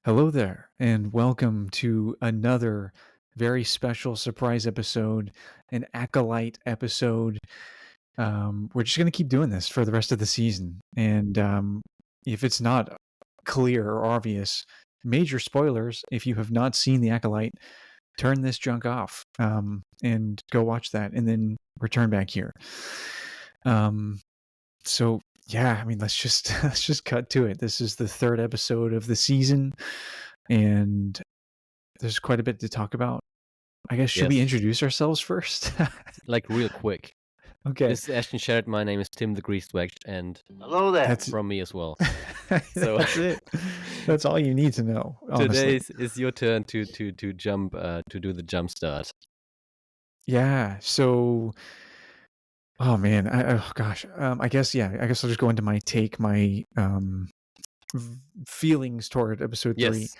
Hello there, and welcome to another very special surprise episode, an Acolyte episode. We're just going to keep doing this for the rest of the season. And if it's not clear or obvious, major spoilers, if you have not seen The Acolyte, turn this junk off and go watch that and then return back here. So yeah, I mean, let's just cut to it. This is the third episode of the season, and there's quite a bit to talk about. I guess should we Yes, introduce ourselves first? like real quick. Okay, This is Ashton Sherrod. My name is Tim the Greased and Hello there. that's from me as well. So that's it. That's all you need to know, today honestly. is your turn to jump to do the jump start. Yeah. So, oh man, oh gosh. I guess I guess I'll just go into my feelings toward episode 3. Yes.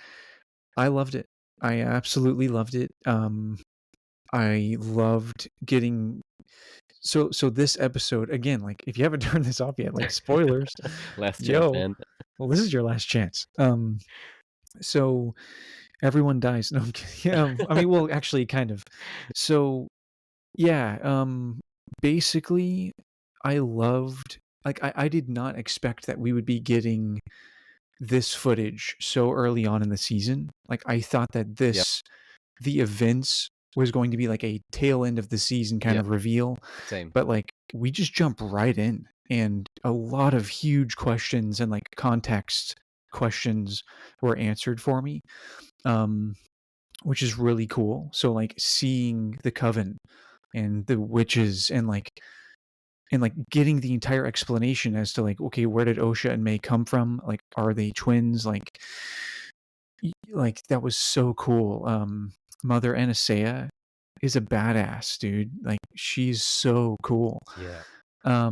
I loved it. I absolutely loved it. I loved getting so this episode again. Like, if you haven't turned this off yet, like spoilers. Last chance, Yo, man. well, this is your last chance. So everyone dies. No, I'm kidding. I mean, well, actually, kind of. So yeah, basically, I loved. Like, I did not expect that we would be getting this footage so early on in the season. Like, I thought that the events was going to be like a tail end of the season kind of reveal. Same. But like, we just jump right in, and a lot of huge questions and like context questions were answered for me, which is really cool. So like, seeing the coven and the witches and like getting the entire explanation as to like, okay, where did Osha and May come from? Like, are they twins? Like that was so cool. Mother Anastasia is a badass, dude. Like, she's so cool. Yeah.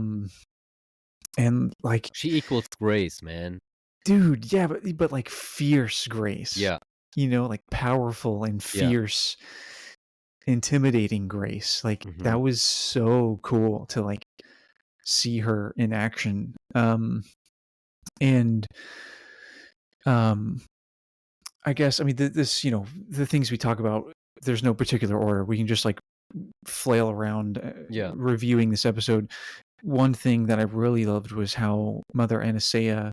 And like, She equals Grace, man. dude, yeah, but like fierce Grace. Yeah. You know, like powerful and fierce, intimidating Grace. Like, that was so cool to like see her in action. And I guess, I mean, this, the things we talk about, there's no particular order. We can just like flail around reviewing this episode. One thing that I really loved was how Mother Anastasia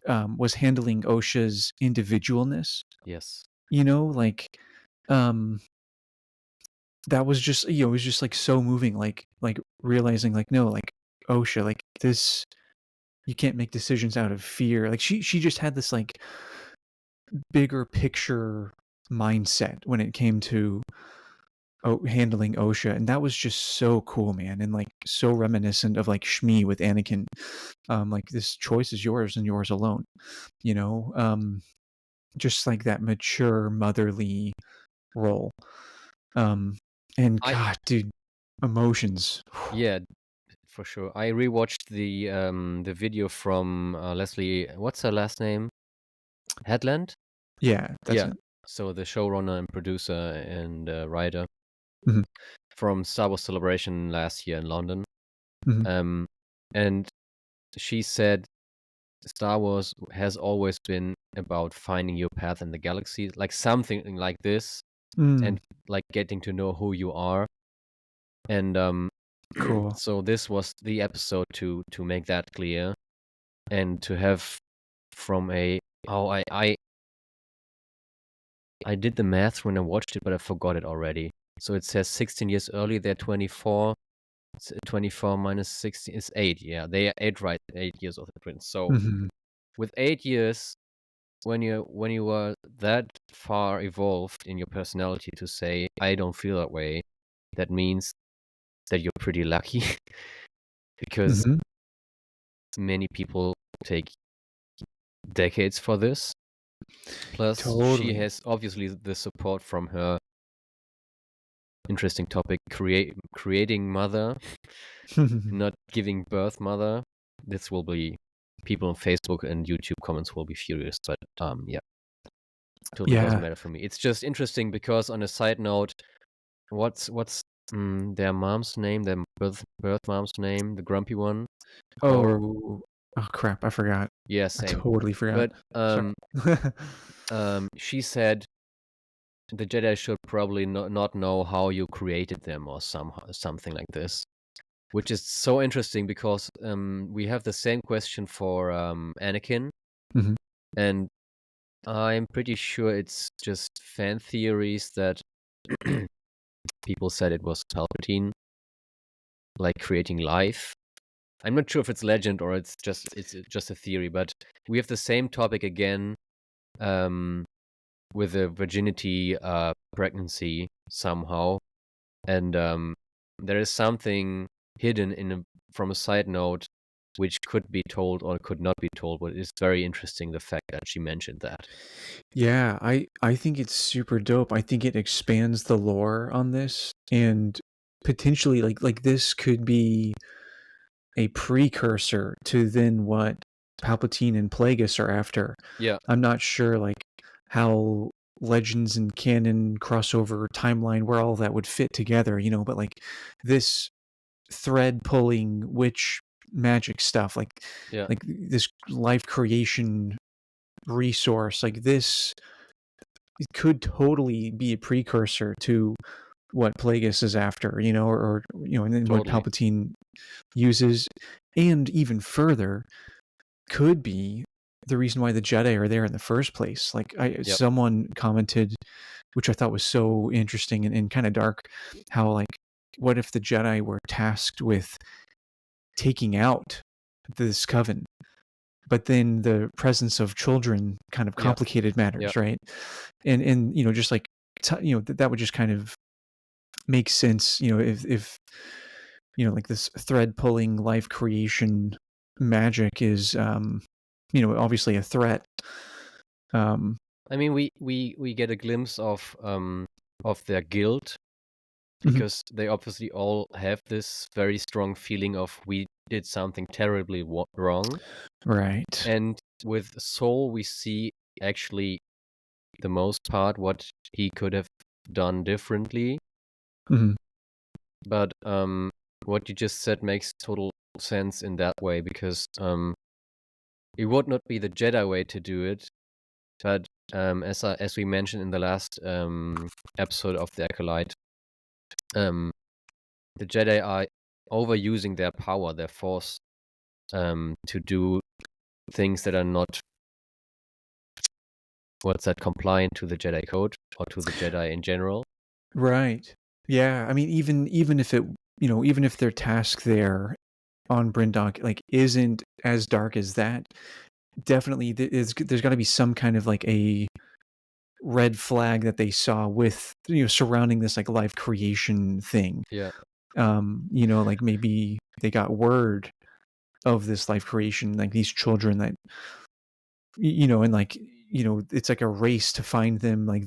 was handling Osha's individualness. Yes. You know, like, that was just, it was just like so moving, like realizing like, no, like, Osha, like, this, you can't make decisions out of fear. Like, she just had this like bigger picture mindset when it came to handling Osha, and that was just so cool, man, and like so reminiscent of like Shmi with Anakin. Like, this choice is yours and yours alone, just like that mature motherly role. And God, dude, emotions. Yeah, for sure. I rewatched the video from Leslie. What's her last name? Headland. Yeah, that's it. So the showrunner and producer and writer Mhm. from Star Wars Celebration last year in London. Mhm. And she said Star Wars has always been about finding your path in the galaxy, like something like this, and like getting to know who you are. And Cool. so this was the episode to make that clear, and to have from a I did the math when I watched it, but I forgot it already. So it says 16 years early, they're 24. 24 minus 16 is 8. Yeah, they are 8 years of the twins. So with 8 years, when you were that far evolved in your personality to say, I don't feel that way, that means that you're pretty lucky. Because many people take decades for this. Plus, she has obviously the support from her interesting topic, creating mother, not giving birth mother. This will be, people on Facebook and YouTube comments will be furious, but yeah, totally doesn't matter for me. It's just interesting because, on a side note, what's their mom's name, their birth mom's name, the grumpy one? Oh, Oh crap, I forgot. Yeah, I same. totally forgot. But Sorry. she said the Jedi should probably not know how you created them or somehow something like this, which is so interesting because we have the same question for Anakin, Mhm. and I'm pretty sure it's just fan theories that people said it was Palpatine, like creating life. I'm not sure if it's legend or it's just a theory, but we have the same topic again um, with a virginity pregnancy somehow, and there is something hidden from a side note which could be told or could not be told, but it's very interesting the fact that she mentioned that. Yeah, I think it's super dope. I think it expands the lore on this and potentially like this could be a precursor to then what Palpatine and Plagueis are after. Yeah, I'm not sure like how legends and canon crossover timeline where all that would fit together, but like this thread pulling witch magic stuff yeah, like this life creation resource like this could totally be a precursor to what Plagueis is after, and then what totally. Palpatine uses, and even further, could be the reason why the Jedi are there in the first place. Like Yep. someone commented, which I thought was so interesting and kind of dark, how like, what if the Jedi were tasked with taking out this coven? But then the presence of children kind of Yeah. complicated Yeah. matters, right? And just like that would just kind of make sense, if like this thread pulling life creation magic is obviously a threat. um I mean, we get a glimpse of their guilt mhm, because they obviously all have this very strong feeling of we did something terribly wrong. right. And with Soul, we see actually the most part what he could have done differently. Mhm, But what you just said makes total sense in that way because it would not be the Jedi way to do it. But as we mentioned in the last episode of the Acolyte, um, the Jedi are overusing their power, their force, to do things that are not compliant to the Jedi code or to the Jedi in general. right. Yeah, I mean, even if it even if their task there on Brindok like isn't as dark as that, definitely there's got to be some kind of like a red flag that they saw with surrounding this like life creation thing. Yeah, Like maybe they got word of this life creation, like these children that and like it's like a race to find them. Like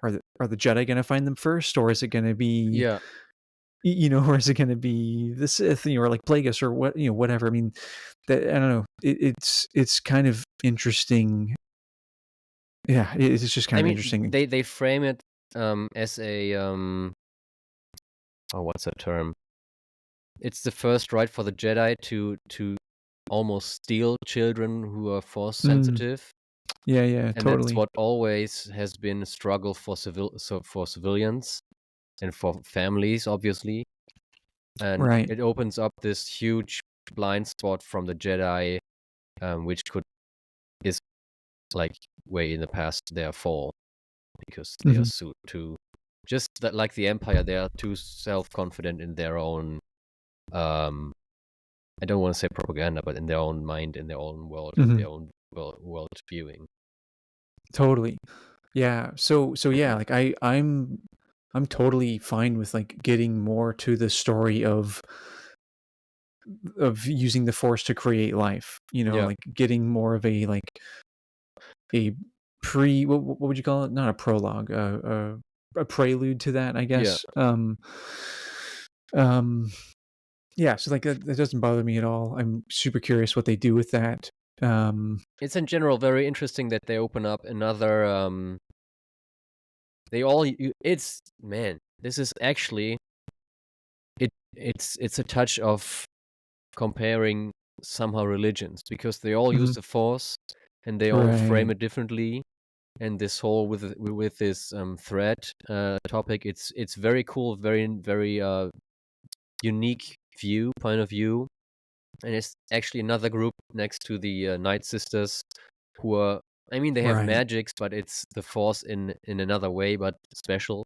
are the Jedi gonna find them first, or is it gonna be yeah. or is it gonna be the Sith, or like Plagueis, or what, whatever. I mean, that I don't know. It's kind of interesting. Yeah, it's just kind I of mean, interesting. they frame it as a oh, what's that term? It's the first right for the Jedi to almost steal children who are force Mm, sensitive, yeah, yeah, and that's totally. what always has been a struggle for for civilians and for families, obviously. And Right. it opens up this huge blind spot from the Jedi, which is like way in the past their fall because they are Mhm. so too just that like the Empire, they are too self-confident in their own um I don't want to say propaganda, but in their own mind, in their own world, in Mhm. their own world viewing. Totally. Yeah. So yeah, like I'm totally fine with like getting more to the story of using the force to create life, Yeah, like getting more of a like a pre what would you call it? Not a prologue, a prelude to that, I yeah. guess. Um yeah, so like that doesn't bother me at all. I'm super curious what they do with that. Um It's in general very interesting that they open up another. They all. It's man. This is actually it's a touch of comparing somehow religions, because they all use Mhm. the Force and they all frame Right. it differently. And this whole with this thread topic, it's very cool, very unique point of view. And it's actually another group next to the Night Sisters who are, I mean, they have Right. magics, but it's the Force in another way, but special.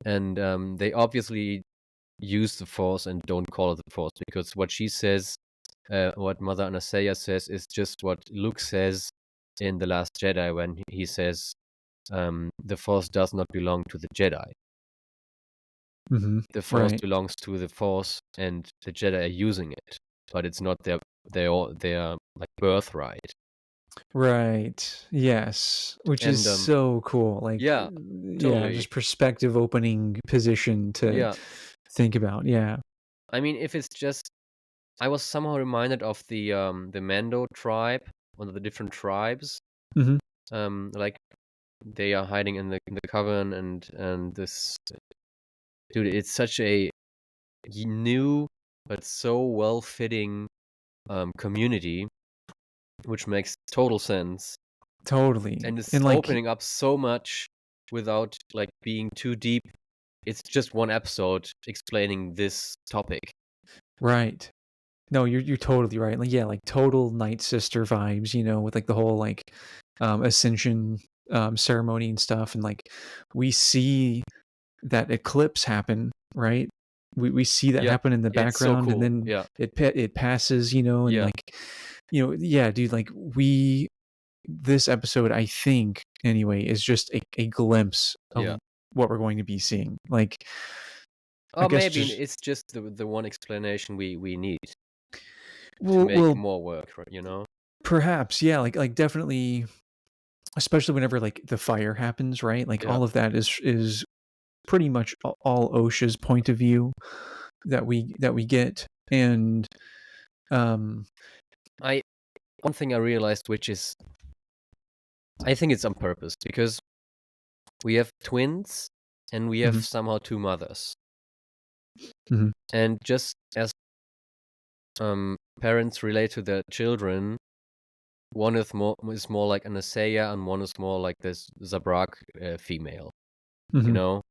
And they obviously use the Force and don't call it the Force, because what she says, what Mother Anastasia says, is just what Luke says in The Last Jedi when he says, the Force does not belong to the Jedi. Mhm. The Force Right. belongs to the Force, and the Jedi are using it, but it's not their like birthright. Right. Yes. Which is And so cool. Like, yeah, yeah, totally. just perspective opening position to Yeah. think about. Yeah. I mean, if it's just, I was somehow reminded of the Mando tribe, one of the different tribes. Mhm. Like they are hiding in the cavern, and this dude, it's such a new but so well fitting community, which makes total sense, Totally. and it's And like, opening up so much without like being too deep. It's just one episode explaining this topic. right. No, you're totally right. Like, yeah, like total Night Sister vibes, with like the whole like ascension ceremony and stuff. And like we see that eclipse happen, right? We see that Yeah, happen in the it's so background, and cool. then Yeah, it passes, and yeah, like, yeah, dude, like this episode, I think anyway, is just a glimpse yeah. of what we're going to be seeing. Like, I Or guess maybe just it's just the one explanation we need to well, make well, more work, right, you know? perhaps, yeah, like definitely, especially whenever like the fire happens, right? Like Yeah. all of that is pretty much all OSHA's point of view that we get, and um, I One thing I realized, which is, I think it's on purpose, because we have twins and we have mhm, somehow two mothers. mhm, And just as parents relate to their children, one is more like Anastasia and one is more like this Zabrak female, you mhm, know?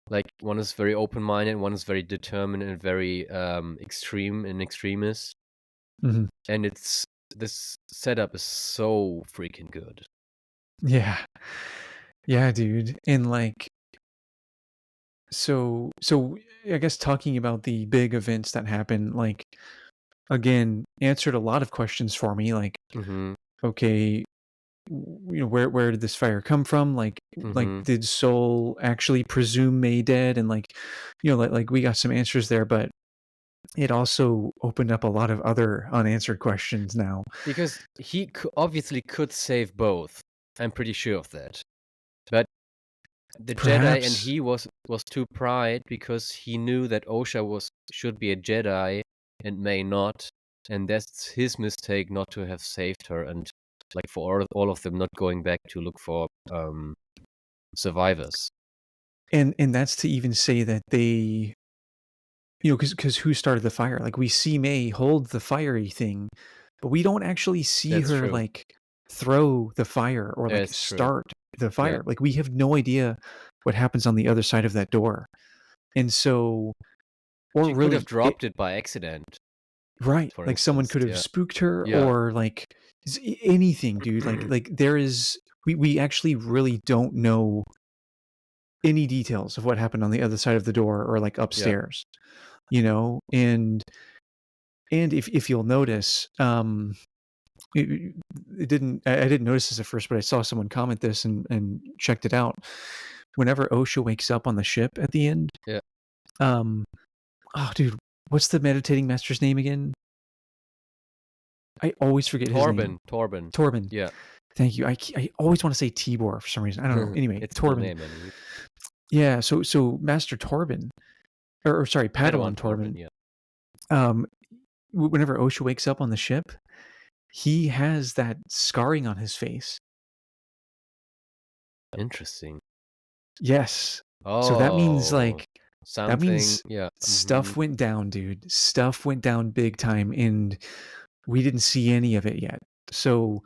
Like one is very open-minded, one is very determined and very extreme and extremist. mhm. And this setup is so freaking good. Yeah, yeah, dude, and like so I guess talking about the big events that happen, like again, answered a lot of questions for me. Like, Mhm. okay, where did this fire come from? Like Mhm. did Soul actually presume May dead? And like, like we got some answers there, but it also opened up a lot of other unanswered questions now. Because he obviously could save both. I'm pretty sure of that. But the Jedi and Perhaps, he was too pride, because he knew that Osha should be a Jedi and May not, and that's his mistake not to have saved her, and like for all of them not going back to look for survivors. and that's to even say that they, because who started the fire? Like we see May hold the fiery thing, but we don't actually see That's her true. like throw the fire or like That's true. start the Yeah. fire. Like we have no idea what happens on the other side of that door. And so, or She could have really it, dropped it by accident, right, for like someone instance. could have Yeah. spooked her, Yeah. or like anything, dude. Like there is, we actually really don't know any details of what happened on the other side of the door or like Yeah. upstairs, and if you'll notice, it didn't, I didn't notice this at first, but I saw someone comment this and checked it out. Whenever OSHA wakes up on the ship at the end, Yeah. um, oh, dude, what's the meditating master's name again? I always forget his name. Torben. Torben. Yeah. Thank you. I always want to say Tibor for some reason. I don't know. Anyway, It's cool Torben. name anyway. Yeah. So Master Torben, or sorry, Padawan Padawan Torben, Torben. yeah. Um, whenever OSHA wakes up on the ship, he has that scarring on his face. Interesting. Yes. So that means Oh, like That something. means Yeah. stuff went down, dude. Stuff went down big time, and we didn't see any of it yet. So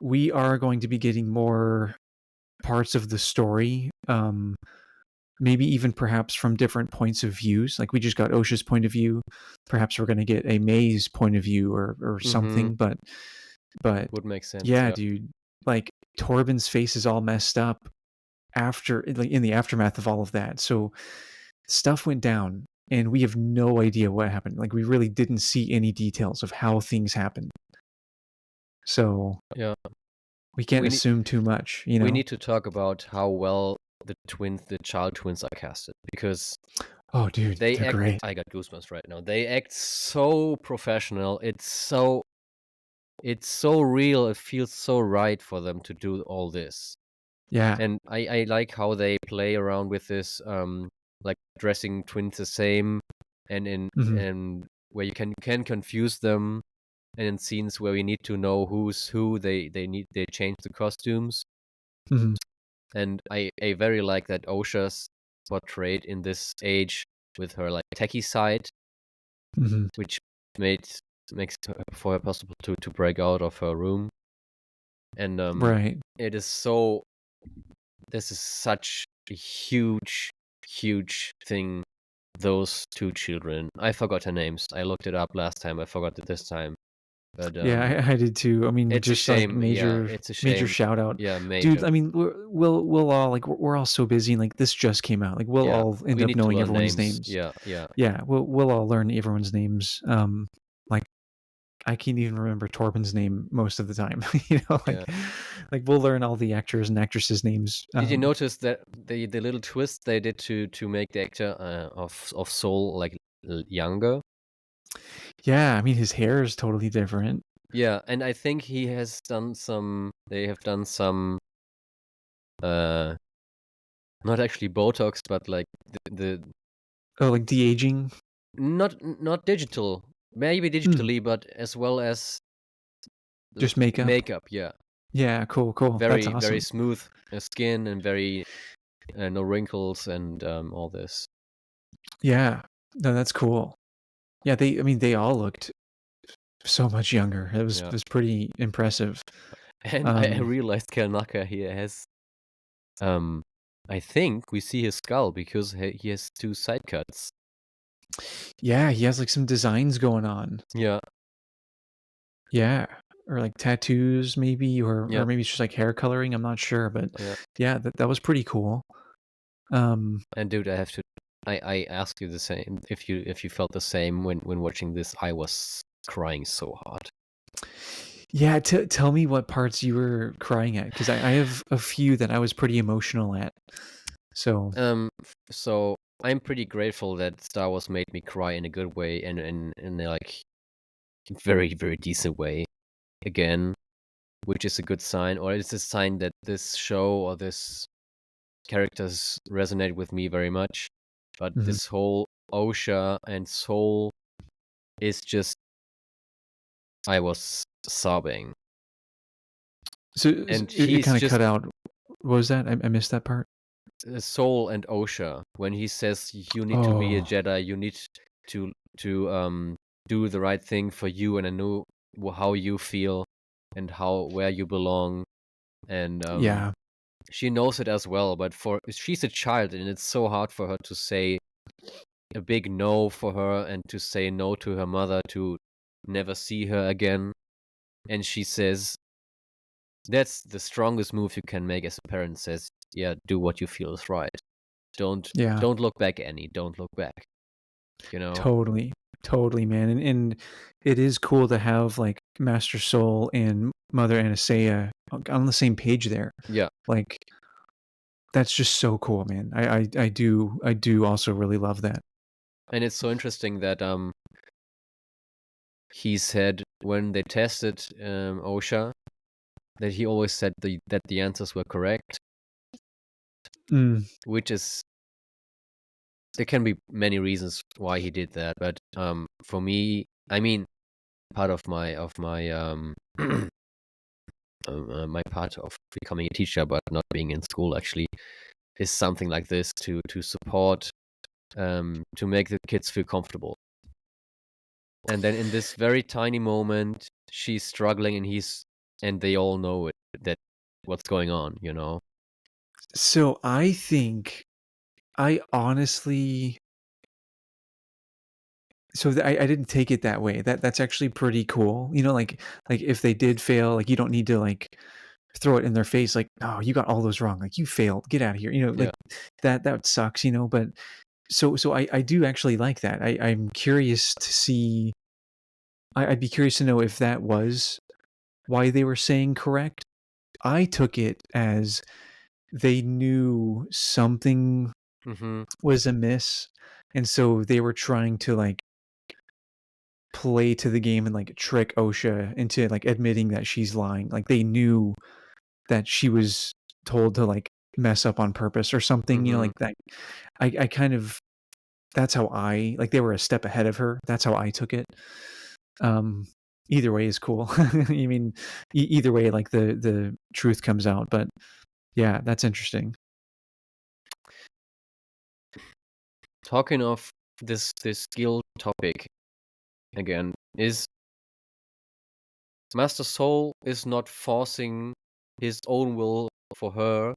we are going to be getting more parts of the story, maybe even perhaps from different points of views. Like we just got OSHA's point of view. Perhaps we're going to get a May's point of view or Mm-hmm. something. But Would make sense. yeah, Yeah. dude, like Torben's face is all messed up after, like in the aftermath of all of that. So stuff went down and we have no idea what happened. Like we really didn't see any details of how things happened. So Yeah. we can't We need assume too much, you we know? need to talk about how well the child twins are casted, because Oh, dude, they they're act. great. I got goosebumps right now. They act so professional. It's so real. It feels so right for them to do all this. Yeah. And I like how they play around with this, like dressing twins the same, and Hmm. where you can confuse them, and in scenes where we need to know who's who, they change the costumes. Hmm. And I very like that Osha's portrayed in this age with her like techie side, Hmm. which makes for her possible to break out of her room. And Right. it is so this is such a huge, huge thing. Those two children. I forgot their names. I looked it up last time. I forgot it this time. But Yeah, I did too. I mean, it's a just like shame. Yeah, major it's a major shame. shout out, Yeah, dude. major. I mean, we'll all like we're all so busy, and like this just came out. Like we'll Yeah, all end we up need to knowing learn everyone's names. names. Yeah, yeah, Yeah, we'll all learn everyone's names. Like I can't even remember Torben's name most of the time. You know, yeah. like we'll learn all the actors and actresses' names. Did you notice that the little twist they did to make the actor of Soul like younger? Yeah, I mean his hair is totally different. Yeah, and I think he has done some. They have done some. Uh, Not actually Botox, but like the Oh, like de aging. not digital, maybe Mm, digitally, but as well as just makeup. makeup. Yeah, Yeah, cool, cool. That's very very awesome. smooth skin and very no wrinkles and all this. Yeah, no, that's cool. Yeah, I mean, they all looked so much younger. It Yeah, was pretty impressive. and I Um, realized Kanaka here has um. I think we see his skull because he has two side cuts. yeah, he has like some designs going on. Yeah, Yeah, or like tattoos maybe, yeah, or maybe it's just like hair coloring. I'm not sure, but yeah. yeah, that was pretty cool. Um, And dude, I have to. I ask you the same. If you felt the same when watching this, I was crying so hard. yeah, tell me what parts you were crying at because I have a few that I was pretty emotional at. So, So I'm pretty grateful that Star Wars made me cry in a good way and in a like very very decent way again, which is a good sign, or it's a sign that this show or this characters resonate with me very much. But mhm. this whole Osha and Soul is just I was sobbing, So and it he's kind of just cut out. What was that? I missed that part. Soul and Osha when he says you need to be a Oh, Jedi, you need to do the right thing for you, and I know how you feel and how where you belong, and yeah, she knows it as well. But for she's a child, and it's so hard for her to say a big no for her and to say no to her mother to never see her again. And she says that's the strongest move you can make as a parent. Says, yeah, do what you feel is right. Don't yeah. don't look back, Annie. Don't look back. You know? Totally. Totally, man. And it is cool to have like Master Soul and Mother Anastasia on the same page there. Yeah. Like that's just so cool, man. I do also really love that. And it's so interesting that he said when they tested OSHA that he always said that the answers were correct, Mm, which is there can be many reasons why he did that, but for me, I mean, part of my my part of becoming a teacher, but not being in school actually, is something like this to support to make the kids feel comfortable. And then in this very tiny moment, she's struggling, and they all know it, that what's going on, you know? So I think I honestly I didn't take it that way. That's actually pretty cool. You know, like if they did fail, like you don't need to like throw it in their face like, "Oh, you got all those wrong. Like you failed. Get out of here." You know, Yeah. like that sucks, you know, but so I do actually like that. I'm curious to see I'd be curious to know if that was why they were saying correct. I took it as they knew something Mm-hmm. was amiss, and so they were trying to like play to the game and like trick OSHA into like admitting that she's lying. Like they knew that she was told to like mess up on purpose or something, you know, Mm-hmm. like that. I kind of that's how I like they were a step ahead of her. That's how I took it. Um Either way is cool. I mean either way like the truth comes out, but yeah, that's interesting. Talking of this skill topic again, is Master Soul is not forcing his own will for her,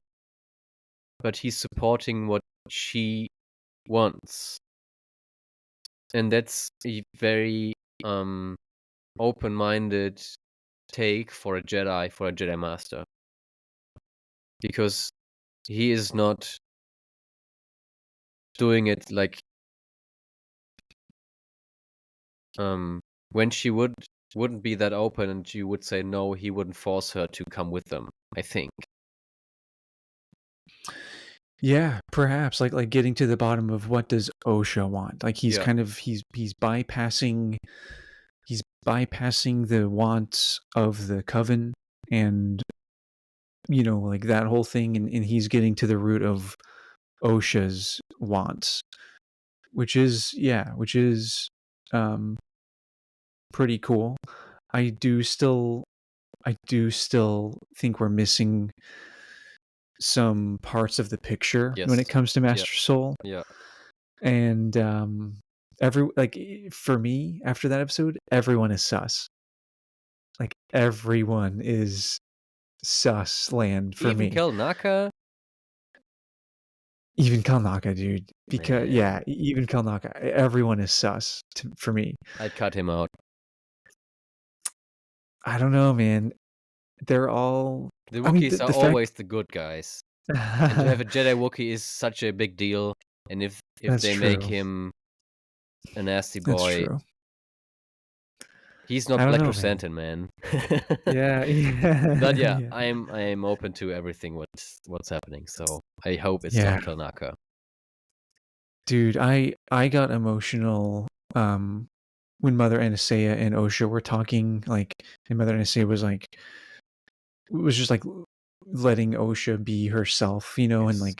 but he's supporting what she wants. And that's a very open-minded take for a Jedi Master. Because he is not doing it like when she wouldn't be that open and she would say no, he wouldn't force her to come with them, I think. Yeah, perhaps like getting to the bottom of what does OSHA want. Like he's Yeah. kind of he's bypassing the wants of the coven and you know like that whole thing and he's getting to the root of OSHA's wants, which is um pretty cool. I do still I do still think we're missing some parts of the picture when Yes. it comes to Yeah. Master Soul. Yeah. And every like for me after that episode, everyone is sus. Like everyone is sus land for Even me. Kelnaka? Even Kalnaka, dude. Because Man, even Kalnaka, everyone is sus for me. I'd cut him out. I don't know, man. They're all. The I mean, Wookiees are the fact always the good guys. And to have a Jedi Wookiee is such a big deal. And if that's they make true. him a nasty That's boy, true. he's not I don't Black know, man. Chrysanthemum, man. Yeah, But yeah, yeah, I'm open to everything what's happening. So I hope it's yeah, not Kelnaka. dude. I got emotional when Mother Anastasia and OSHA were talking. Like, and Mother Anastasia was just like letting OSHA be herself, you know, and Yes. like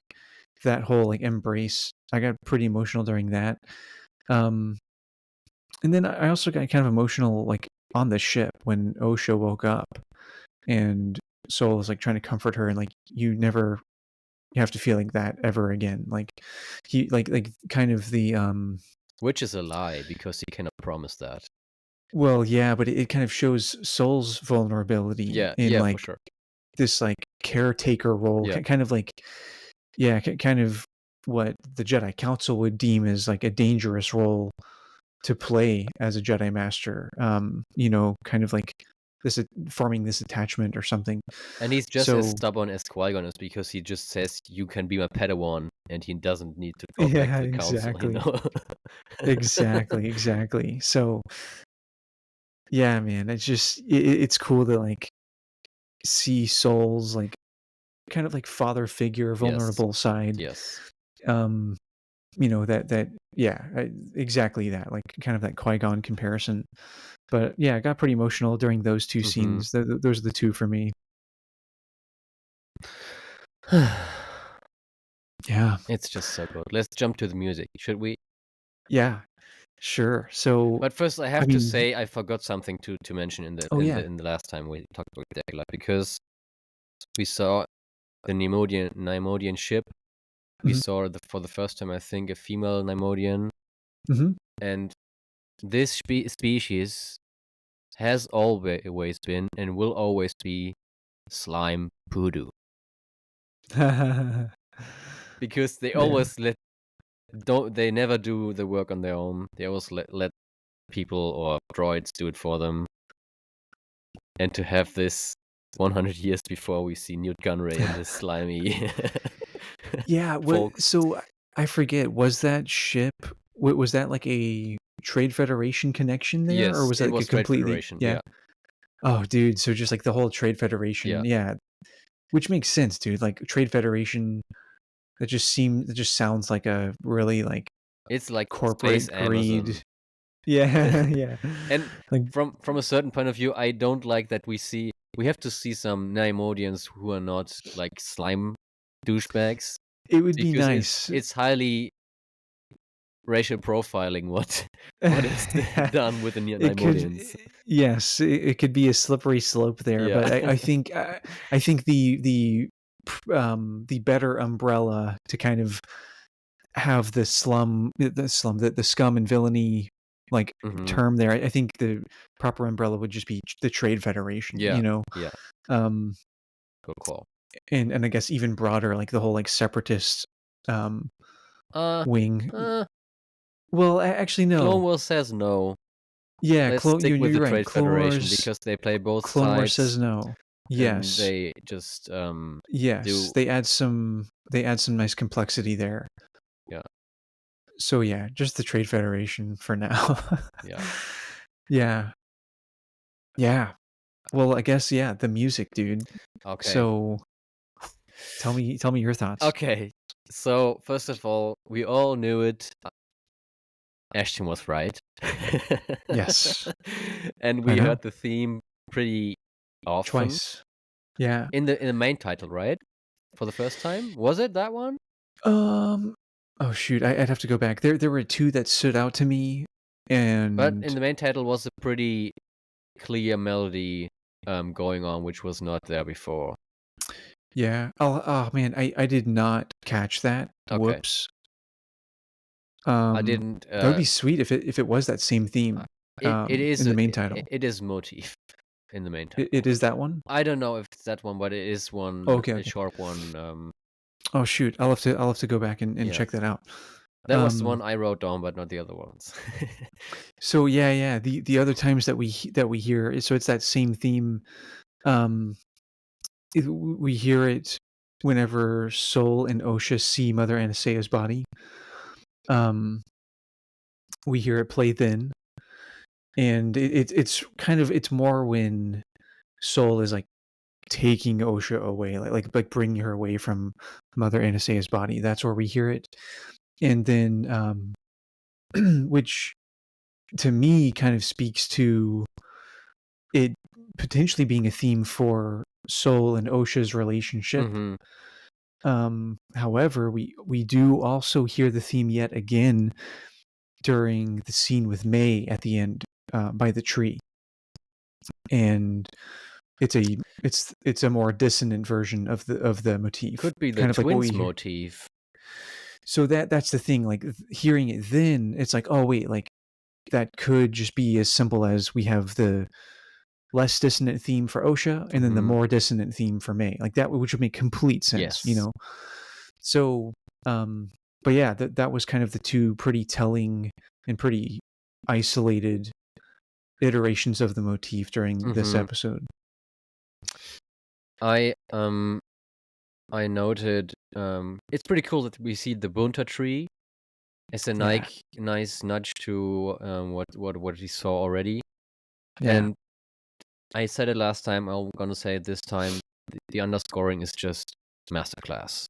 that whole like embrace. I got pretty emotional during that. Um, and then I also got kind of emotional like on the ship when OSHA woke up and Soul was like trying to comfort her and like you have to feel like that ever again. Like he like kind of the Which is a lie because he cannot promise that. well yeah, but it kind of shows Soul's vulnerability Yeah, in yeah, for like sure. this like caretaker role, Yeah. kind of like yeah, kind of what the Jedi Council would deem as like a dangerous role to play as a Jedi Master. You know, kind of like this forming this attachment or something. And he's just as So stubborn as Qui-Gon is because he just says you can be my Padawan and he doesn't need to go back yeah, to the council, you exactly, know. exactly. So yeah, man, it's just it's cool to like see Soul's like kind of like father figure, Yes. vulnerable side. Yes. Um, you know that yeah, exactly that like kind of that Qui-Gon comparison. But yeah, I got pretty emotional during those two Mhm. scenes. Those are the two for me. Yeah. It's just so good. Let's jump to the music, should we? Yeah. Sure. So, But first, I I have to mean, say I forgot something to mention in the oh in the yeah. in the last time we talked about the Acolyte because we saw the Neimoidian ship we Mhm. saw for the first time, I think, a female Neimoidian, Mhm. and this species has always been and will always be slime poodoo, because they Yeah. always they never do the work on their own. They always let people or droids do it for them. And to have this 100 years before we see Newt Gunray and his slimy Yeah, folks. so I forget, was that ship was that like a Trade Federation connection there, or Yes, was that it like a was Trade completely Federation. yeah? Yeah, Oh, dude, so just like the whole Trade yeah. Federation, yeah, which makes sense, dude. Like Trade Federation, that just sounds like a really like It's like Space corporate Amazon. greed. Yeah, yeah. And Like from a certain point of view, I don't like that we have to see some Naimodians who are not like slime douchebags, it would be because nice. it's highly racial profiling what is done with the It could, Naimodians. yes, it could be a slippery slope there, Yeah. but I think the better umbrella to kind of have the scum and villainy like Hmm. term there. I think the proper umbrella would just be the Trade Federation, Yeah. you know, Yeah. um, Good call. and I guess even broader, like the whole like separatist um, Uh, wing. uh, Well, actually, Clone no. Wars says no. Yeah, Let's stick with the you're right. Trade Federation because they play both Clone Wars says sides no. and Yes. they just Yes. do. They add some nice complexity there. Yeah. So yeah, just the Trade Federation for now. Yeah. Yeah. Yeah. Well, I guess yeah, the music, dude. Okay. So tell me your thoughts. Okay. So first of all, we all knew it. Ashton was right. Yes. And I we know. heard the theme pretty often Twice. Yeah. in the main title, right? For the first time, was it that one? Um oh shoot, I'd have to go back. There were two that stood out to me But in and the main title was a pretty clear melody going on, which was not there before. yeah. Oh man, I did not catch that. Okay. Whoops. I didn't. That would be sweet if it was that same theme It is in the main title. it is motif in the main It title. is that one? I don't know if it's that one, but it is Oh, one, okay, a okay. short one. Oh shoot, I'll have to go back and Yeah, check that out. that was the one I wrote down, but not the other ones. So yeah, yeah. The other times that we hear, so it's that same theme. Um, we hear it whenever Sol and Osha see Mother Anastaea's body. Um, we hear it play then, and it's kind of it's more when Sol is like taking Osha away, like bringing her away from Mother Anastaea's body. That's where we hear it, and then which to me kind of speaks to it potentially being a theme for Sol and Osha's relationship. Hmm. However, we do also hear the theme yet again during the scene with May at the end by the tree, and it's a more dissonant version of the motif, Could be the kind of like what we twins hear. motif. So that's the thing. Like hearing it, then it's like, oh wait, like that could just be as simple as we have the less dissonant theme for Osha and then the Hmm. more dissonant theme for May, like that, which would make complete sense, you Yes. know. So, but yeah, that was kind of the two pretty telling and pretty isolated iterations of the motif during this Hmm. episode. I noted it's pretty cool that we see the Bunta tree as a Yeah, nice nudge to what we saw already. yeah, And I said it last time, I'm gonna say it this time. The underscoring is just masterclass.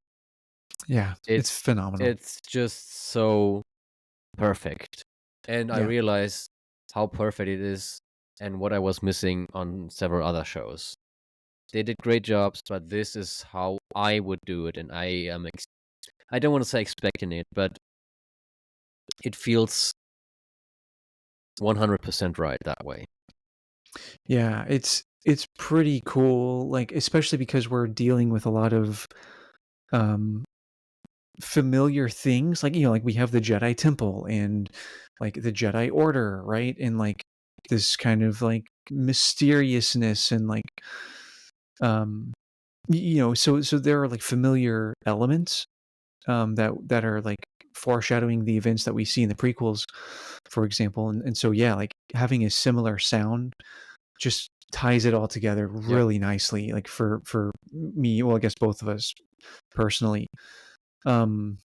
yeah. It's It's phenomenal. it's just so perfect. And I Yeah, realized how perfect it is and what I was missing on several other shows. They did great jobs, but this is how I would do it, and I am I don't want to say expecting it, but it feels 100% right that way. yeah. It's pretty cool. Like especially because we're dealing with a lot of um familiar things, like, like we have the Jedi Temple and like the Jedi Order, right? And like this kind of like mysteriousness and like um so there are like familiar elements that are like foreshadowing the events that we see in the prequels, for example. And so yeah, like having a similar sound just ties it all together Yep. really nicely, like for me, well, I guess both of us personally. um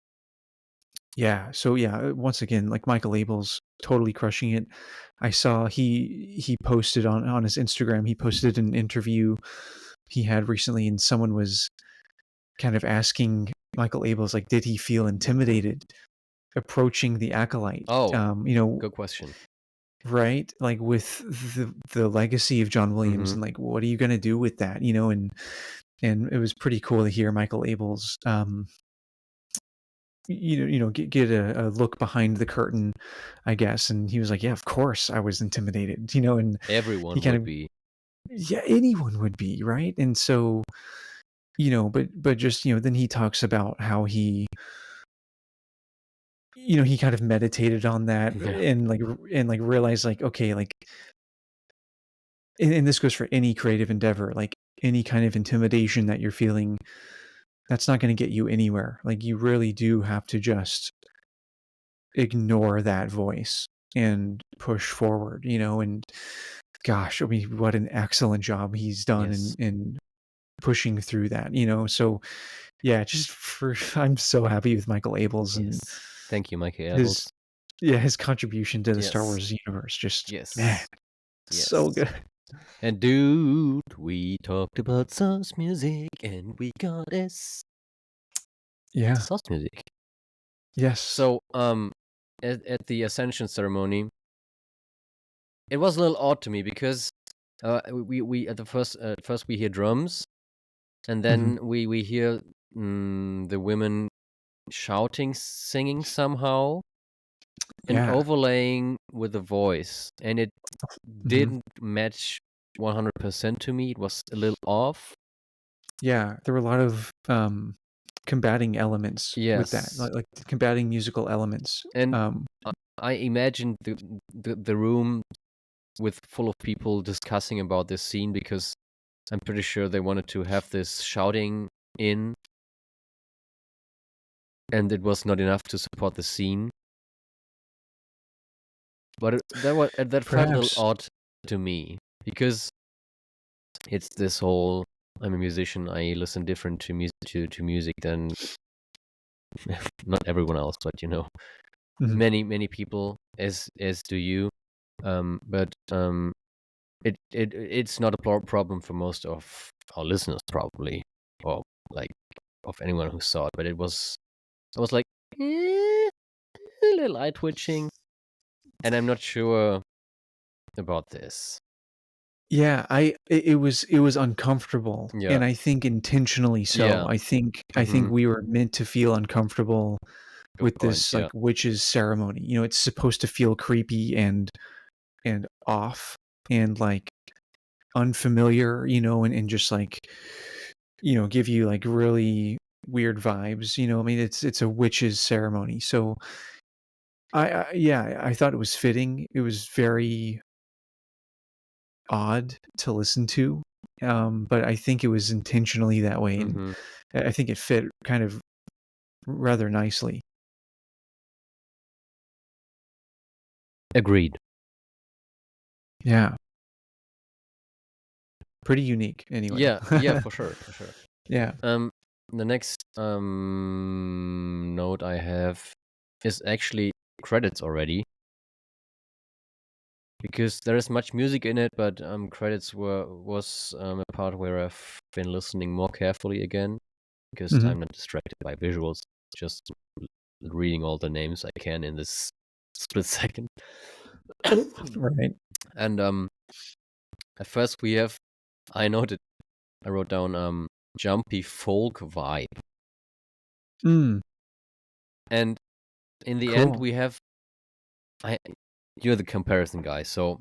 yeah, so yeah, once again, like Michael Abels totally crushing it. I saw he posted on his Instagram, he posted an interview he had recently, and someone was kind of asking Michael Abels, like, did he feel intimidated approaching the Acolyte? Oh, good question. Right? Like with the legacy of John Williams, Mm-hmm. and like, what are you gonna do with that? And it was pretty cool to hear Michael Abels, get a look behind the curtain, I guess. And he was like, yeah, of course I was intimidated, and he Everyone kind would of, be. yeah, anyone would be, right? And so, but just, then he talks about how he kind of meditated on that, Yeah. and realized, like, okay, like, and this goes for any creative endeavor, like any kind of intimidation that you're feeling, that's not going to get you anywhere. Like, you really do have to just ignore that voice and push forward, and gosh, I mean, what an excellent job he's done Yes. in pushing through that, so yeah, just I'm so happy with Michael Abels and Yes. Thank you, Michael his Abels. yeah, his contribution to the Star Yes. Wars universe, just, man, Yes. so Yes. good. And dude, we talked about sauce music and we got Yeah. sauce music. Yes. So, at the Ascension ceremony, it was a little odd to me because we at first we hear drums, and Mhm. then we hear the women shouting, singing somehow, and Yeah. overlaying with the voice, and it Mhm. didn't match 100% to me. It was a little off. Yeah, there were a lot of, combating elements with that, Yes, like combating musical elements. and I, I imagined the room with full of people discussing about this scene because I'm pretty sure they wanted to have this shouting in, and it was not enough to support the scene. But that felt a little Perhaps. odd to me because it's this whole, I'm a musician. I listen different to music than not everyone else, but Mhm. many people as do you. But it's not a problem for most of our listeners probably, or like of anyone who saw it. But I was like, a little eye twitching, and I'm not sure about this. Yeah, it was uncomfortable, Yeah, and I think intentionally so. yeah. I think Mm-hmm. we were meant to feel uncomfortable Good with point. this, Yeah. like, witches ceremony. It's supposed to feel creepy and off and, like, unfamiliar, and just, like, give you, like, really weird vibes, I mean, it's a witches ceremony, so yeah, I thought it was fitting. It was very odd to listen to, but I think it was intentionally that way, and Mm-hmm. I think it fit kind of rather nicely. Agreed. Yeah, pretty unique anyway. Yeah, yeah, for sure, for sure. Yeah. Um, the next note I have is actually credits already because there is much music in it, but credits was a part where I've been listening more carefully again because Mhm. I'm not distracted by visuals, just reading all the names I can in this split second. Right. And at first I wrote down jumpy folk vibe, Mm, and in the end cool. we have I you're the comparison guy, so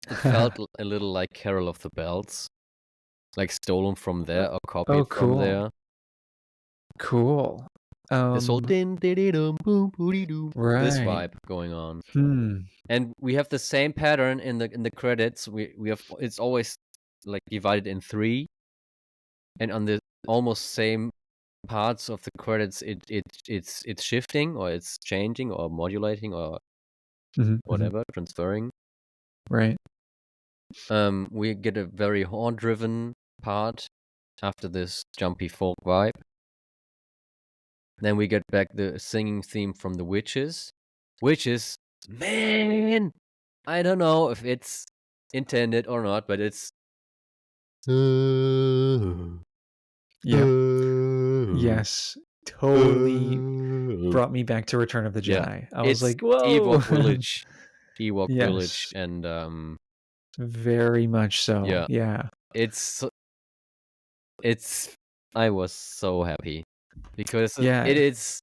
it felt a little like Carol of the Bells, like stolen from Uh, there or oh, copied from cool. there. Cool. This whole din diddy-dum, boom, booty-doo, this Right. vibe going on. Hmm. And we have the same pattern in the credits. We have, it's always like divided in 3, and on the almost same parts of the credits, it's shifting, or it's changing, or modulating, or Mhm, mhm. whatever, transferring. Right. We get a very horn-driven part after this jumpy folk vibe. Then we get back the singing theme from the witches, which is, man, I don't know if it's intended or not, but it's Yep. Yes. Totally brought me back to Return of the yeah, Jedi. I was it's like, "Whoa." Ewok Village, Yes. and Very much so. yeah, Yeah. it's it's. I was so happy because it Yeah. is,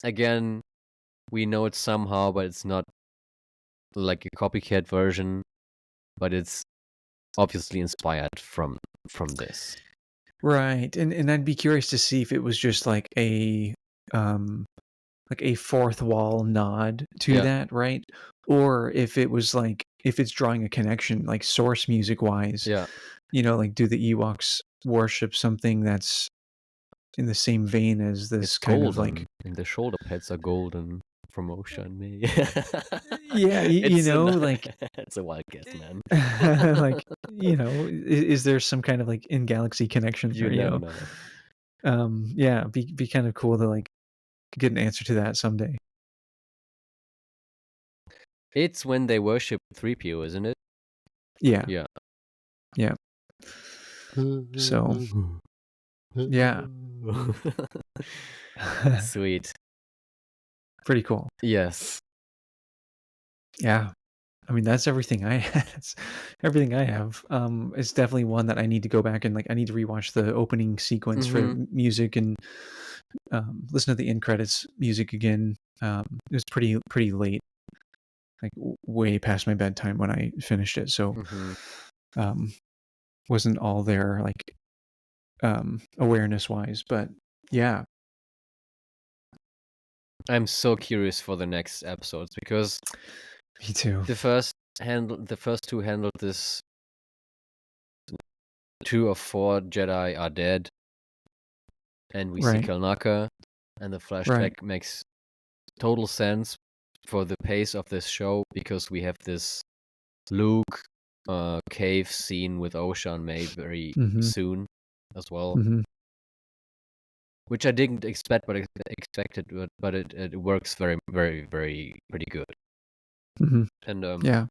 again, we know it somehow, but it's not like a copycat version, but it's obviously inspired from this. Right. And I'd be curious to see if it was just um like a fourth wall nod to Yeah, that, right? Or if it was like if it's drawing a connection like source music wise, yeah. like do the Ewoks worship something that's in the same vein as It's this kind of like golden, and the shoulder pads are golden from Osha and me. yeah, It's a like it's a wild guess, man. like is there some kind of like in galaxy connection You there, never know. yeah, be kind of cool to like get an answer to that someday. It's when they worship 3PO, isn't it? Yeah, Yeah. yeah. So yeah. Sweet. Pretty cool. Yes. Yeah. I mean, that's everything I that's everything I have. It's definitely one that I need to go back and like I need to rewatch the opening sequence for Mhm. music and listen to the end credits music again. It was pretty late, like way past my bedtime when I finished it, so Mhm. um, wasn't all there like awareness wise, but yeah, I'm so curious for the next episodes because me too. the first two handled this. 2 of 4 Jedi are dead, and we see Right, Kalnaka, and the right. flashback makes total sense for the pace of this show because we have this Luke cave scene with Osha and May very Mm-hmm. soon as well, Mm-hmm. which I didn't expect, but I expected, but it works very, very, very pretty good. Mm-hmm. And Yeah.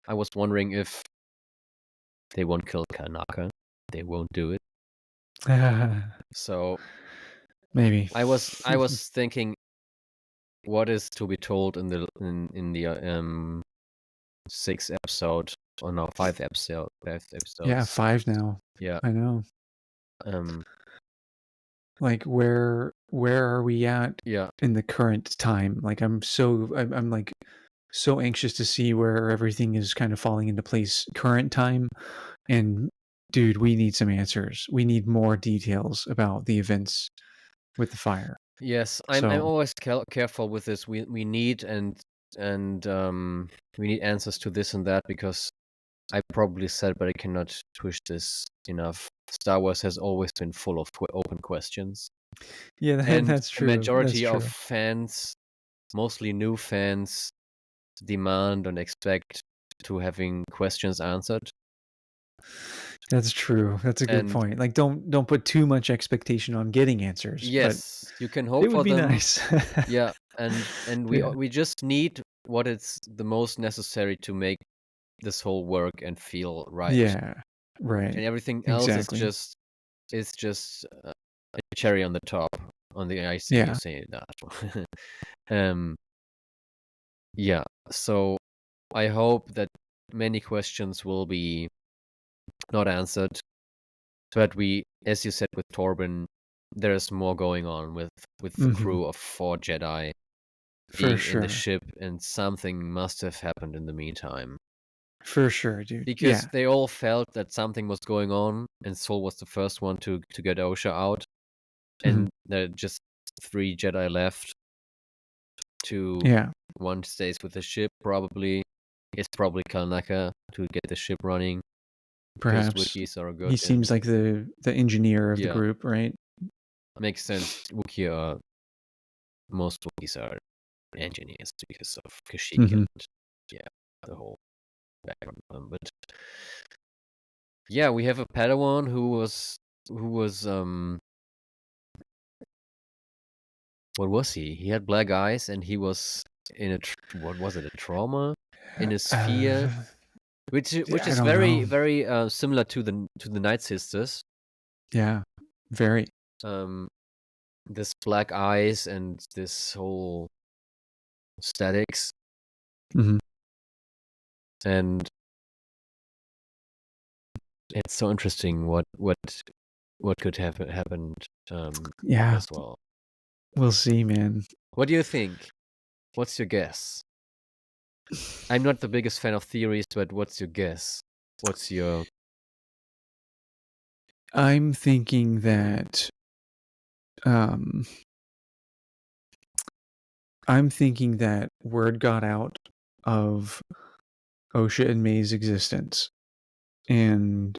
I was wondering if they won't kill Kalnaka. They won't do it. So Maybe. I was thinking, what is to be told in the 6 episode, or no, 5 Yeah, episodes. 5 now. Yeah. I know. Um. Like where are we at Yeah. in the current time? Like I'm like so anxious to see where everything is kind of falling into place current time. And dude, we need some answers. We need more details about the events with the fire. Yes, I'm So always careful with this. We need and we need answers to this and that because I probably said, but I cannot push this enough. Star Wars has always been full of open questions, yeah, and that's a true. That's majority of true. fans, mostly new fans, demand and expect to having questions answered. That's true. That's a good And point. Like don't put too much expectation on getting answers, but yes, you can hope it would for be them. nice. Yeah, and Yeah. we just need what is the most necessary to make this whole work and feel right. Yeah. Right. And everything else is Exactly. just a cherry on the top, on the icing. You Yeah. say that. um. Yeah. So I hope that many questions will be not answered, but we, as you said with Torben, there's more going on with the Mhm. crew of 4 Jedi For being in the sure. ship, and something must have happened in the meantime. For sure, dude. Because Yeah. they all felt that something was going on, and Sol was the first one to get Osha out, Mhm. and they're just 3 Jedi left. Yeah, One stays with the ship, probably. It's probably Kalnaka to get the ship running, because perhaps. Wookiees are good He seems like the engineer of the yeah, group, right? makes sense. Most Wookiees are engineers because of Kashyyyk Mhm. and yeah, the whole background of them. But yeah, we have a Padawan who was what was he? He had black eyes and he was in what was it? A trauma in a sphere, Uh, which I is don't very know. very similar to the Night Sisters. Yeah, very. Um, this black eyes and this whole statics, Mhm. and it's so interesting what could have happened Yeah, as well. we'll see, man. What do you think? What's your guess? I'm not the biggest fan of theories, but what's your guess? What's your I'm thinking that um word got out of Osha and May's existence, and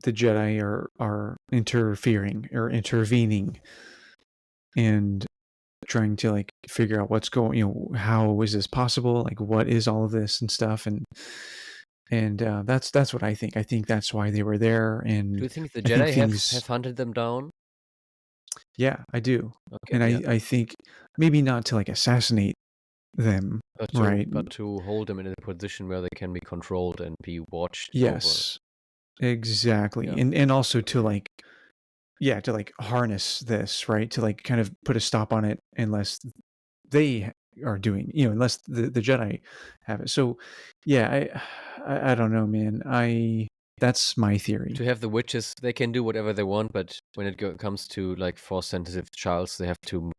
the Jedi are interfering or intervening and trying to like figure out what's going, how is this possible, like what is all of this and stuff, and that's what I think. I think that's why they were there, do and you think the I think Jedi have things. hunted them down? Yeah, I do, Okay, and yeah. I think maybe not to like assassinate them, right? But to hold them in a position where they can be controlled and be watched over. Yes, exactly, Yeah. and also to like, yeah, to like harness this, right? To like kind of put a stop on it unless they are doing, unless the Jedi have it. So, yeah, I don't know, man. That's my To theory. have the witches, they can do whatever they want, but when it comes to like force sensitive childs, they have to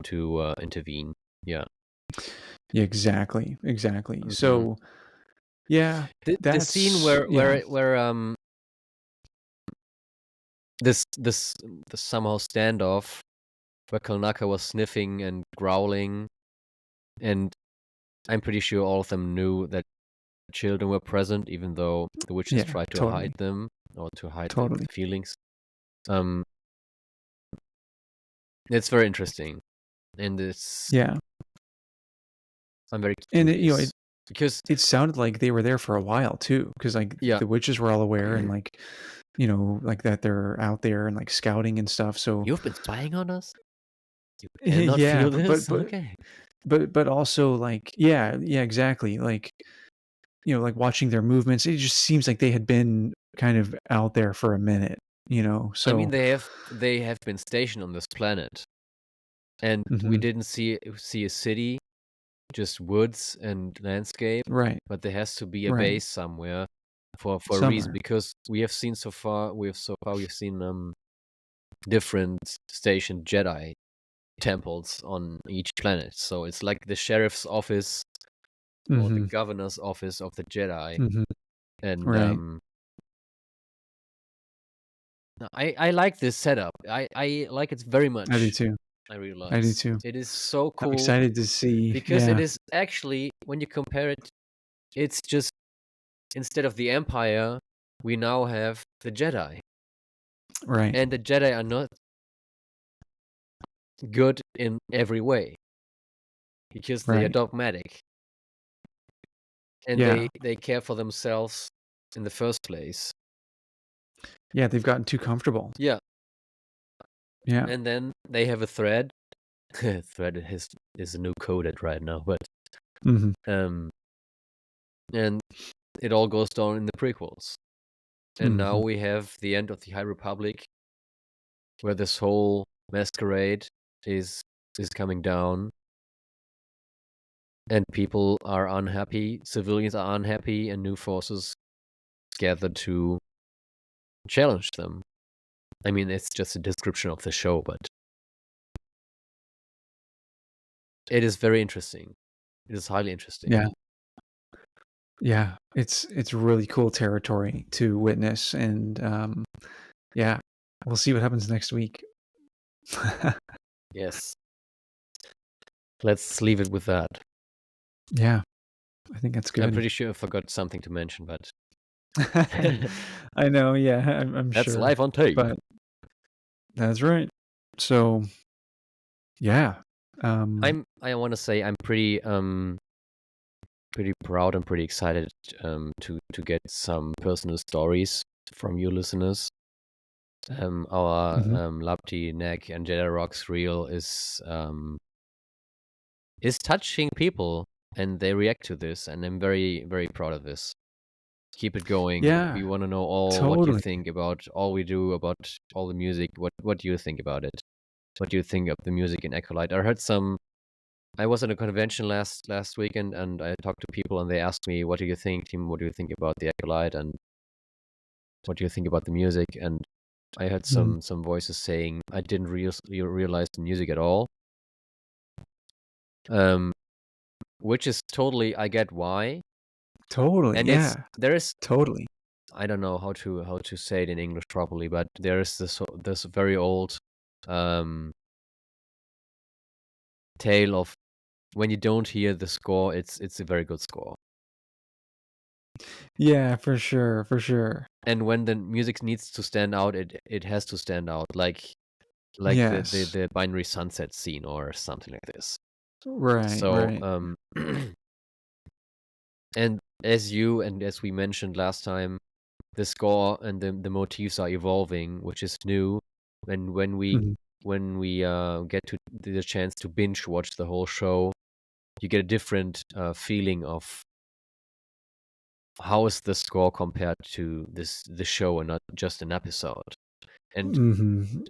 intervene. Yeah. Yeah, exactly. Mhm. So, yeah, The scene that's yeah, where this the somehow standoff where Kalnaka was sniffing and growling, and I'm pretty sure all of them knew that children were present, even though the witches yeah, tried to hide totally, them or to hide the totally, feelings. Um, it's very interesting, and yeah, I'm very and curious because it sounded like they were there for a while too, because like yeah, the witches were all aware and like, like that they're out there and like scouting and stuff. So you've been spying on us. You cannot yeah, feel but but this. but Okay. but also like, yeah, exactly. Like, like watching their movements, it just seems like they had been kind of out there for a minute, I mean, so they have been stationed on this planet, and we mhm, didn't see a city, just woods and landscape, right, but there has to be a right, base somewhere for a reason, somewhere, because we've seen different stationed Jedi temples on each planet. So it's like the sheriff's office or the mhm, governor's office of the Jedi. mhm, And right. I like this setup. I like it very I do much. too. I I do realize too. it is so I'm cool excited to see. because it Yeah, is actually, when you compare it, it's just, instead of the Empire, we now have the Jedi. right, And the Jedi are not good in every way because they are right. dogmatic and Yeah, they care for themselves in the first place. yeah. They've gotten too comfortable. Yeah, Yeah. and then they have a thread. Thread is a new coded right now, but Hmm. um, and it all goes down in the prequels. And now Hmm. we have the end of the High Republic, where this whole masquerade is coming down, and people are unhappy, civilians are unhappy, and new forces gather to challenge them. I mean, it's just a description of the show, but it is very interesting. It is highly interesting. Yeah, yeah. It's really cool territory to witness, and yeah, we'll see what happens next week. Yes. Let's leave it with that. Yeah, I think that's I'm good. pretty sure I forgot something to mention, but I know, yeah, I'm that's sure, live on tape. but that's right. So, yeah, I want to say I'm pretty proud and pretty excited to get some personal stories from you listeners. Our mhm, Lapti, Neck, and Jedi Rocks reel is touching people, and they react to this, and I'm very, very proud of this. Keep it going. yeah, We want to know all what you totally. think about all we do, about all the music. What do you think about it? What do you think of the music in Acolyte? I was at a convention last weekend, and I talked to people, and they asked me, "What do you think, Tim? What do you think about the Acolyte? And what do you think about the music?" And I heard Mhm, some voices saying, "I didn't realize the music at all." Um, which is totally, I get why, totally, and yeah, there is, totally. I don't know how to say it in English properly, but there is this very old um tale of when you don't hear the score, it's a very good score. Yeah, for sure, for sure. And when the music needs to stand out, it has to stand out, like Yes. the binary sunset scene or something like this. Right, So right. and as we mentioned last time, the score and the motifs are evolving, which is new. And Mhm, when we get to the chance to binge watch the whole show, you get a different feeling of how is the score compared to the show and not just an episode. And mhm.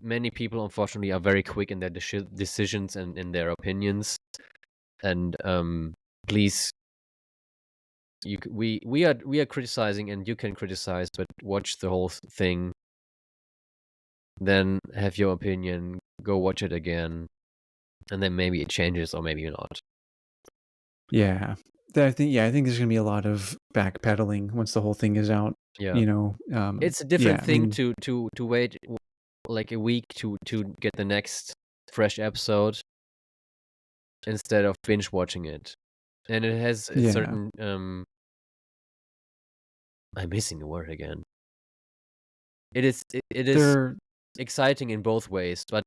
many people, unfortunately, are very quick in their decisions and in their opinions. And please, we are criticizing, and you can criticize, but watch the whole thing, then have your opinion, go watch it again, and then maybe it changes or maybe not. Yeah. I think there's gonna be a lot of backpedaling once the whole thing is out, Yeah, it's a yeah, different I thing mean, to wait like a week to get the next fresh episode instead of binge watching it. And it has a yeah. certain I'm missing a word again. It is They're exciting in both ways, but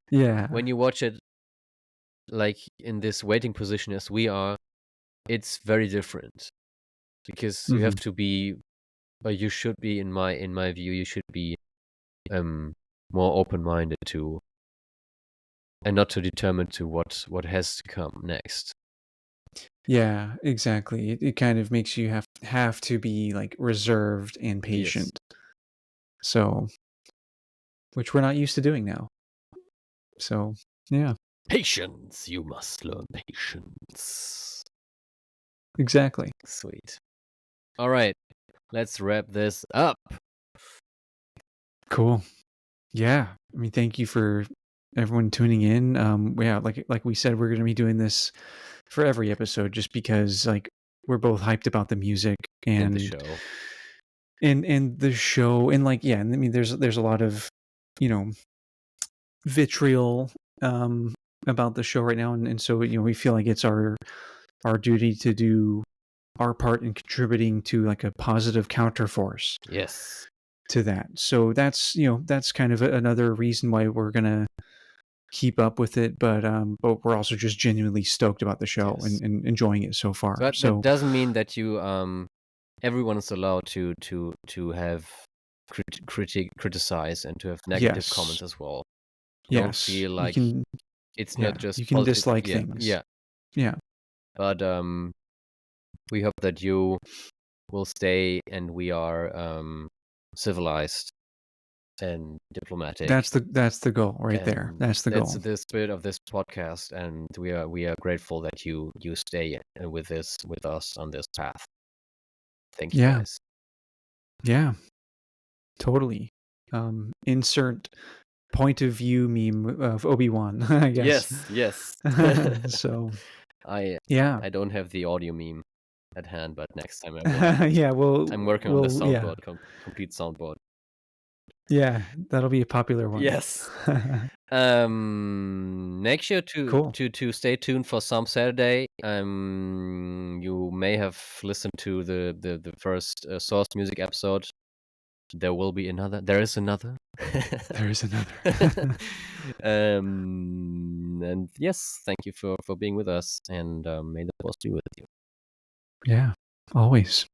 yeah. when you watch it like in this waiting position as we are, it's very different because you have Mhm. to be, but you should be, in my view, you should be um more open-minded to, and not too determined to what has to come next. Yeah, exactly. It kind of makes you have to be, like, reserved and Yes. patient. So which we're not used to doing now. So, yeah, Patience, you must learn patience. exactly. Sweet. All right, let's wrap this up. Cool. Yeah. I mean, thank you for everyone tuning in. Yeah, like we said, we're gonna be doing this for every episode just because like we're both hyped about the music In the and show. and the show and like yeah, I mean there's a lot of, you know, vitriol about the show right now and so we feel like it's our duty to do our part in contributing to like a positive counterforce Yes. to that. So that's that's kind of another reason why we're gonna keep up with it, but we're also just genuinely stoked about the show Yes. and enjoying it so far. But that So doesn't mean that you everyone is allowed to have criticize and to have negative yes, comments as well. Don't yes, feel you like can. it's not Yeah, just you can positive. dislike Yeah, things. yeah. Yeah, But we hope that you will stay, and we are civilized and diplomatic, that's the goal right there. and That's the that's goal. the spirit of this podcast. And we are grateful that you stay with us on this path. Thank you, Yeah, guys. yeah, totally. Insert point of view meme of Obi-Wan, I guess. Yes, yes. So I yeah, I don't have the audio meme at hand, but next time I will. yeah. I'm working on the Yeah. soundboard, complete soundboard. Yeah, that'll be a popular one. Yes. Make sure to Cool. stay tuned for some Saturday. You may have listened to the first Source Music episode. There will be another. There is another. There is another. And yes, thank you for being with us, and may the force be with you. Yeah, always.